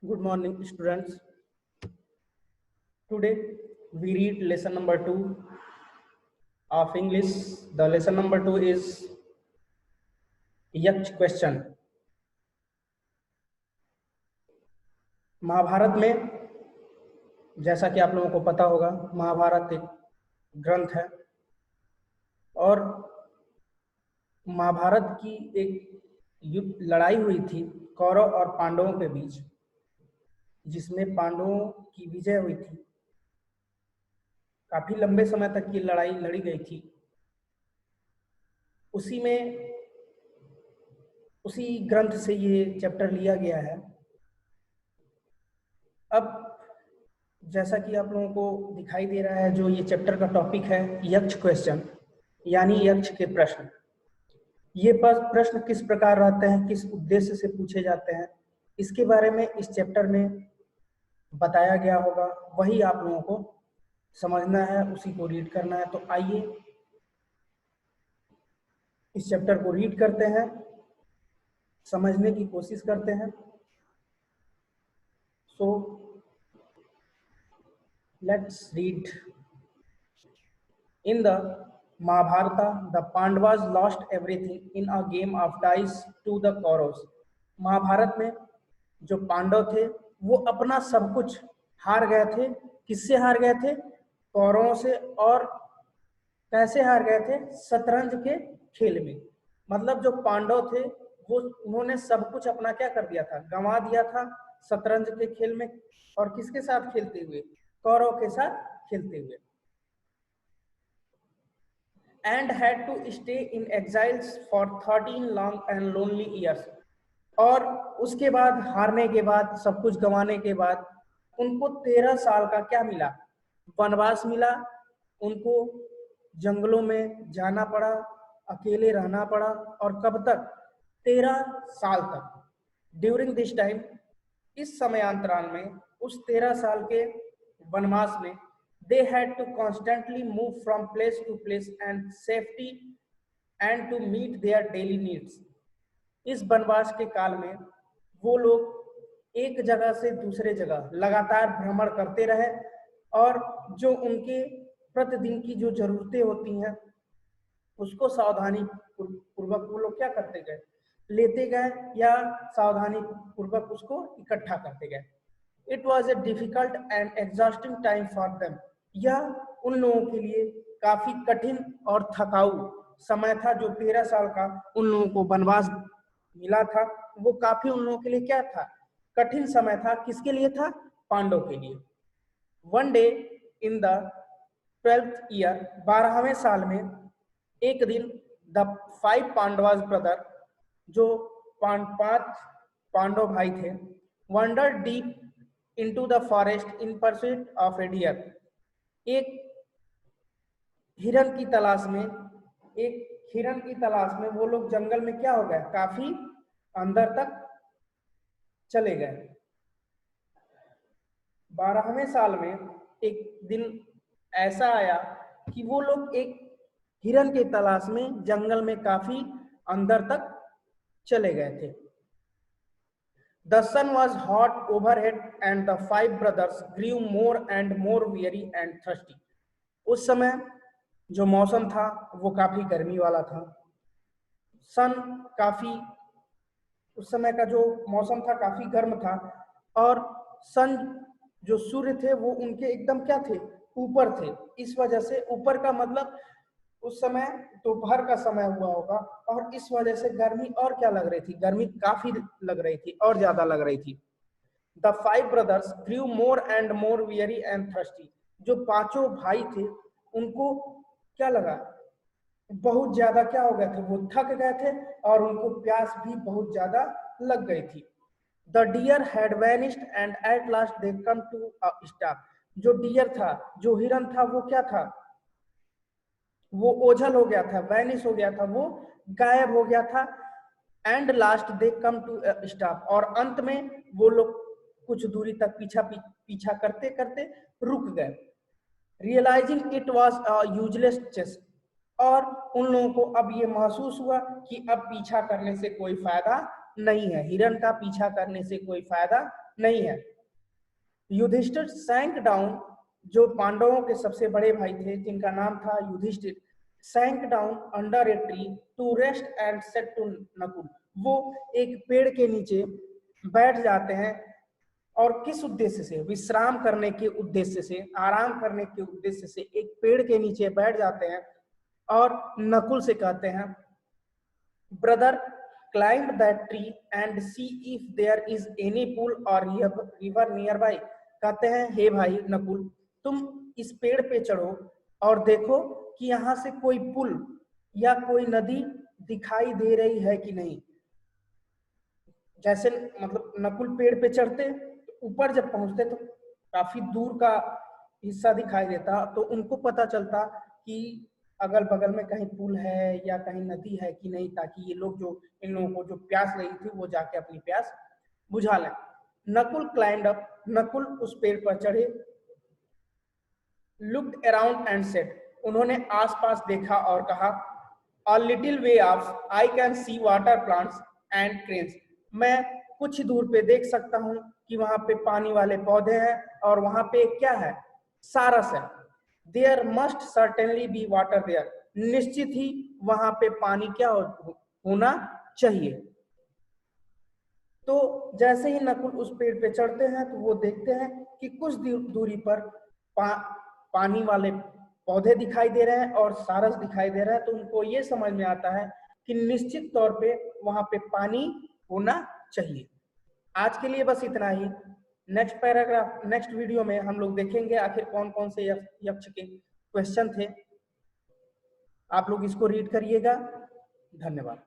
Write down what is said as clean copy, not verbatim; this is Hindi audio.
Good morning, students. Today we read lesson number 2 of English. The lesson number 2 is यक्ष question. महाभारत में, जैसा कि आप लोगों को पता होगा, महाभारत एक ग्रंथ है और महाभारत की एक लड़ाई हुई थी कौरव और पांडवों के बीच, जिसमें पांडवों की विजय हुई थी। काफी लंबे समय तक ये लड़ाई लड़ी गई थी। उसी ग्रंथ से ये चैप्टर लिया गया है। अब जैसा कि आप लोगों को दिखाई दे रहा है, जो ये चैप्टर का टॉपिक है यक्ष क्वेश्चन, यानी यक्ष के प्रश्न। ये प्रश्न किस प्रकार रहते हैं, किस उद्देश्य से पूछे जाते हैं, इसके बारे में इस चैप्टर में बताया गया होगा। वही आप लोगों को समझना है, उसी को रीड करना है। तो आइए इस चैप्टर को रीड करते हैं, समझने की कोशिश करते हैं। So let's read. In the Mahabharata the Pandavas lost everything in a game of dice to the Kauravas. Mahabharat में जो पांडव थे वो अपना सब कुछ हार गए थे। किससे हार गए थे? कौरवों से। और कैसे हार गए थे? शतरंज के खेल में। मतलब जो पांडव थे वो उन्होंने सब कुछ अपना क्या कर दिया था, गंवा दिया था शतरंज के खेल में। और किसके साथ खेलते हुए? कौरव के साथ खेलते हुए। And had to stay in exiles for 13 long and lonely years. और उसके बाद, हारने के बाद, सब कुछ गंवाने के बाद उनको 13 साल का क्या मिला? वनवास मिला। उनको जंगलों में जाना पड़ा, अकेले रहना पड़ा। और कब तक? 13 साल तक। ड्यूरिंग दिस टाइम, इस समयांतराल में, उस 13 साल के वनवास में, they had to constantly move from place to place and safety and to meet their daily needs. इस वनवास के काल में वो लोग एक जगह से दूसरे जगह लगातार भ्रमण करते रहे और जो उनके प्रतिदिन की जो जरूरतें होती हैं उसको सावधानी पूर्वक वो लोग क्या करते गए? लेते गए या सावधानी पूर्वक उसको इकट्ठा करते गए। It was a difficult and exhausting time for them. यह उन लोगों के लिए काफी कठिन और थकाऊ समय था। जो 13 साल का उन लोगों को वनवास मिला था वो काफी उन लोगों के लिए क्या था? कठिन समय था। किसके लिए था? पांडव के लिए। One day in the 12th year, 12वें साल में एक दिन, द 5 पांडवास ब्रदर, जो 5 पांडव भाई थे, wonder deep into the forest in pursuit of a deer. एक हिरन की तलाश में वो लोग जंगल में क्या हो गए? काफी अंदर तक चले गए। 12वें साल में एक दिन ऐसा आया कि वो लोग एक हिरन की तलाश में जंगल में काफी अंदर तक चले गए थे। The sun was hot overhead and the 5 brothers grew more and more weary and thirsty. उस समय जो मौसम था वो काफी गर्मी वाला था। उस समय का जो मौसम था काफी गर्म था और सन, जो सूर्य थे, वो उनके एकदम क्या थे? ऊपर थे। इस वजह से, ऊपर का मतलब उस समय दोपहर का समय हुआ होगा और इस वजह से गर्मी और क्या लग रही थी? गर्मी काफी लग रही थी और ज्यादा लग रही थी। The 5 brothers grew more and more weary and thirsty. जो पांचों भाई थे उनको क्या लगा? बहुत ज्यादा क्या हो गए थे? वो थक गए थे और उनको प्यास भी बहुत ज्यादा लग गई थी। The deer had vanished and at last they come to a stop. जो डियर था, जो हिरन था, वो क्या था? वो ओझल हो गया था, वैनिश हो गया था, वो गायब हो गया था। And last they came to stop, और अंत में वो लोग कुछ दूरी तक पीछा करते करते रुक गए। Realising it was a useless chase, और उन लोगों को अब ये महसूस हुआ कि अब पीछा करने से कोई फायदा नहीं है, हिरन का पीछा करने से कोई फायदा नहीं है। युधिष्ठिर सैंक डाउन, जो पांडवों के सबसे बड़े भाई थे जिनका नाम था Yudhishthir, sank down under a tree to rest and said to Nakul, वो एक पेड़ के नीचे बैठ जाते हैं और किस उद्देश्य से? विश्राम करने के उद्देश्य से, आराम करने के उद्देश्य से एक पेड़ के नीचे बैठ जाते हैं और नकुल से कहते हैं, brother climb that tree and see if there is any pool or river nearby। कहते हैं, हे भाई नकुल, तुम इस पेड़ पे चढ़ो और देखो कि यहाँ से कोई पुल या कोई नदी दिखाई दे रही है कि नहीं। जैसे मतलब नकुल पेड़ पे चढ़ते, ऊपर जब पहुंचते तो काफी दूर का हिस्सा दिखाई देता, तो उनको पता चलता कि अगल बगल में कहीं पुल है या कहीं नदी है कि नहीं, ताकि ये लोग जो इन लोगों को जो प्यास लगी थी वो जाके अपनी प्यास बुझा लें। नकुल क्लाइंड अप, नकुल उस पेड़ पर चढ़े। लुक्ड अराउंड एंड सेड, उन्होंने आसपास देखा और कहा, a little way of I can see water plants and cranes, मैं कुछ दूर पे देख सकता हूँ कि वहां पे पानी वाले पौधे हैं और वहां पे क्या है? सारस है। There must certainly be water there, निश्चित ही वहां पे पानी क्या होना चाहिए। तो जैसे ही नकुल उस पेड़ पे चढ़ते हैं तो वो देखते हैं कि कुछ दूरी पर पानी वाले पौधे दिखाई दे रहे हैं और सारस दिखाई दे रहा है। तो उनको ये समझ में आता है कि निश्चित तौर पे वहां पे पानी होना चाहिए। आज के लिए बस इतना ही। नेक्स्ट पैराग्राफ, नेक्स्ट वीडियो में हम लोग देखेंगे आखिर कौन कौन से यक्ष के क्वेश्चन थे। आप लोग इसको रीड करिएगा। धन्यवाद।